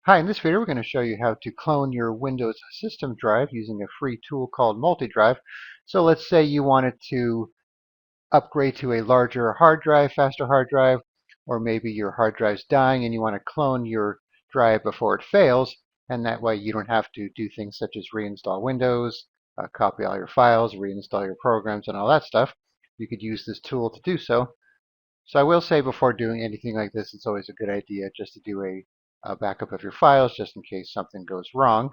Hi, in this video we're going to show you how to clone your Windows system drive using a free tool called MultiDrive. So let's say you wanted to upgrade to a larger hard drive, faster hard drive, or maybe your hard drive's dying and you want to clone your drive before it fails, and that way you don't have to do things such as reinstall Windows, copy all your files, reinstall your programs, and all that stuff. You could use this tool to do so. So I will say before doing anything like this, it's always a good idea just to do a backup of your files just in case something goes wrong,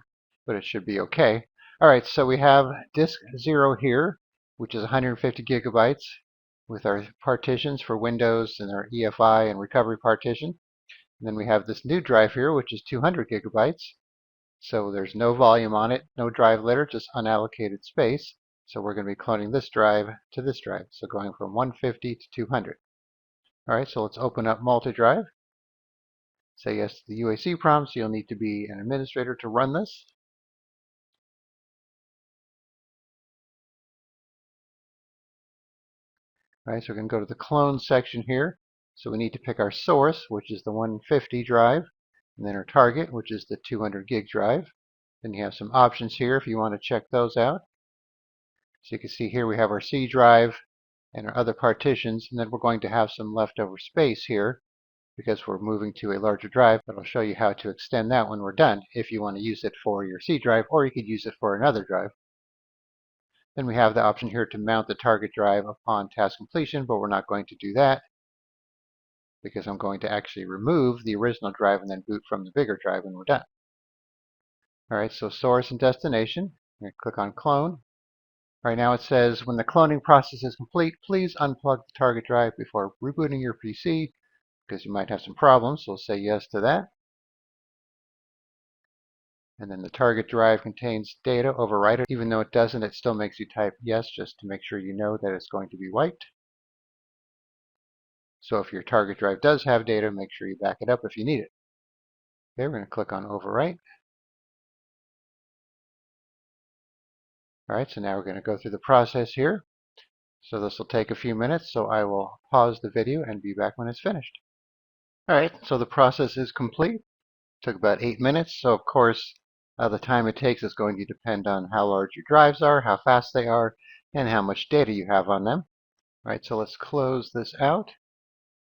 but it should be okay. All right, so we have disk 0 here, which is 150 gigabytes with our partitions for Windows and our EFI and recovery partition. And then we have this new drive here, which is 200 gigabytes. So there's no volume on it, no drive letter, just unallocated space. So we're going to be cloning this drive to this drive. So going from 150 to 200. All right, so let's open up MultiDrive. Say yes to the UAC prompt, so you'll need to be an administrator to run this. All right, so we're going to go to the clone section here. So we need to pick our source, which is the 150 drive, and then our target, which is the 200 gig drive. Then you have some options here if you want to check those out. So you can see here we have our C drive and our other partitions, and then we're going to have some leftover space here because we're moving to a larger drive, but I'll show you how to extend that when we're done if you want to use it for your C drive, or you could use it for another drive. Then we have the option here to mount the target drive upon task completion, but we're not going to do that because I'm going to actually remove the original drive and then boot from the bigger drive when we're done. All right, so source and destination. I'm going to click on clone. Right now it says when the cloning process is complete, please unplug the target drive before rebooting your PC because you might have some problems, so we'll say yes to that. And then the target drive contains data, overwrite it. Even though it doesn't, it still makes you type yes just to make sure you know that it's going to be wiped. So if your target drive does have data, make sure you back it up if you need it. Okay, we're going to click on overwrite. All right, so now we're going to go through the process here. So this will take a few minutes, so I will pause the video and be back when it's finished. All right, so the process is complete. It took about 8 minutes, so of course the time it takes is going to depend on how large your drives are, how fast they are, and how much data you have on them. All right, so let's close this out.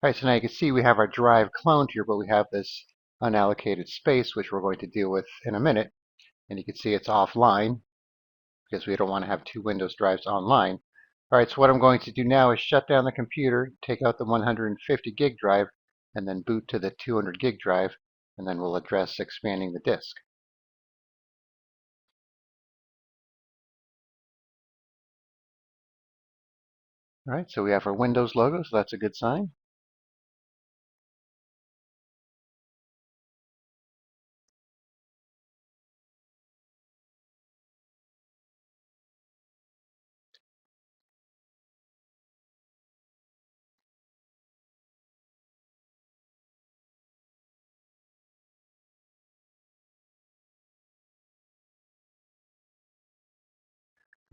All right, so now you can see we have our drive cloned here, but we have this unallocated space, which we're going to deal with in a minute. And you can see it's offline because we don't want to have two Windows drives online. All right, so what I'm going to do now is shut down the computer, take out the 150 gig drive, and then boot to the 200 gig drive, and then we'll address expanding the disk. All right, so we have our Windows logo, so that's a good sign.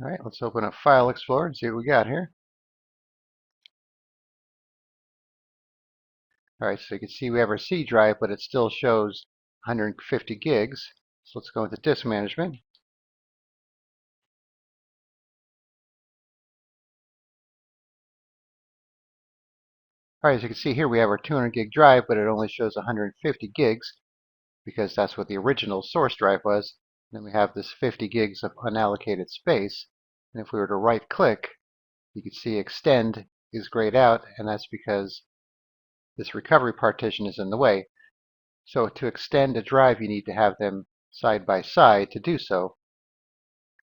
All right, let's open up File Explorer and see what we got here. All right, so you can see we have our C drive, but it still shows 150 gigs. So let's go into Disk Management. All right, as you can see here, we have our 200 gig drive, but it only shows 150 gigs because that's what the original source drive was. And then we have this 50 gigs of unallocated space. And if we were to right click, you can see Extend is grayed out, and that's because this recovery partition is in the way. So to extend a drive, you need to have them side by side to do so.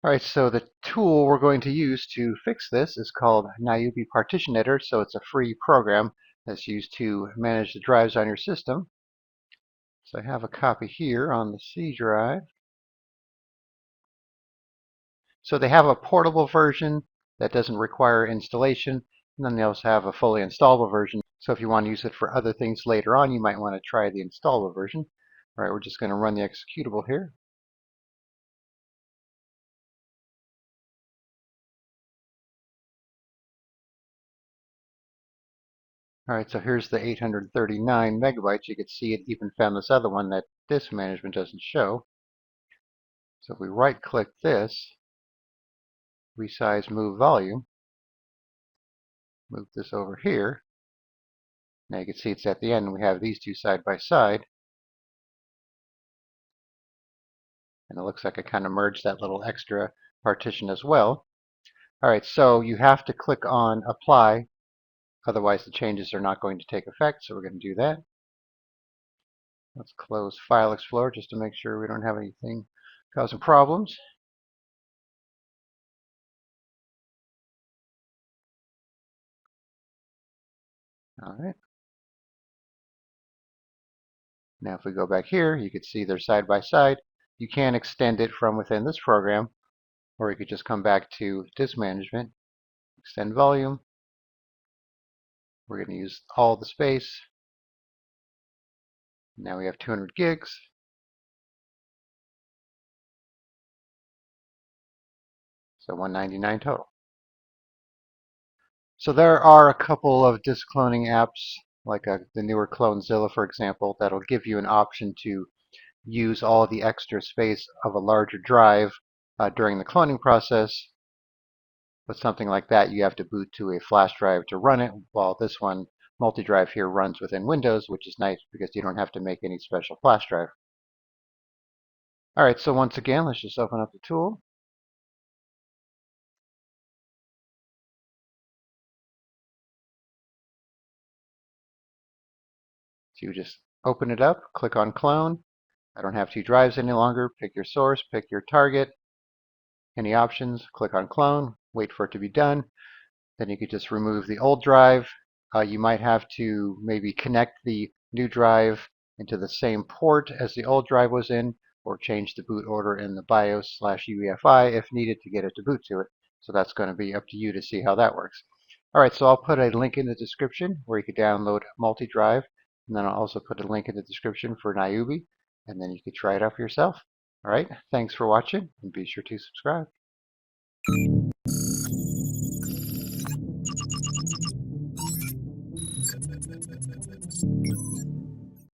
All right, so the tool we're going to use to fix this is called NIUBI Partition Editor. So it's a free program that's used to manage the drives on your system. So I have a copy here on the C drive. So they have a portable version that doesn't require installation, and then they also have a fully installable version. So if you want to use it for other things later on, you might want to try the installable version. All right, we're just going to run the executable here. All right, so here's the 839 megabytes. You can see it even found this other one that disk management doesn't show. So if we right-click this, resize move volume, move this over here. Now you can see it's at the end, and we have these two side by side. And it looks like I kind of merged that little extra partition as well. All right, so you have to click on Apply, otherwise the changes are not going to take effect, so we're going to do that. Let's close File Explorer just to make sure we don't have anything causing problems. All right. Now if we go back here, you can see they're side by side. You can extend it from within this program, or you could just come back to Disk Management, extend volume. We're going to use all the space. Now we have 200 gigs. So 199 total. So there are a couple of disk cloning apps, like the newer CloneZilla, for example, that'll give you an option to use all the extra space of a larger drive during the cloning process. With something like that, you have to boot to a flash drive to run it, while this one, MultiDrive here, runs within Windows, which is nice because you don't have to make any special flash drive. All right, so once again, let's just open up the tool. So you just open it up, click on Clone. I don't have two drives any longer. Pick your source, pick your target, any options, click on Clone, wait for it to be done. Then you could just remove the old drive. You might have to maybe connect the new drive into the same port as the old drive was in, or change the boot order in the BIOS/UEFI if needed to get it to boot to it. So that's going to be up to you to see how that works. All right, so I'll put a link in the description where you can download MultiDrive, and then I'll also put a link in the description for NIUBI, and then you can try it out for yourself. All right, thanks for watching, and be sure to subscribe.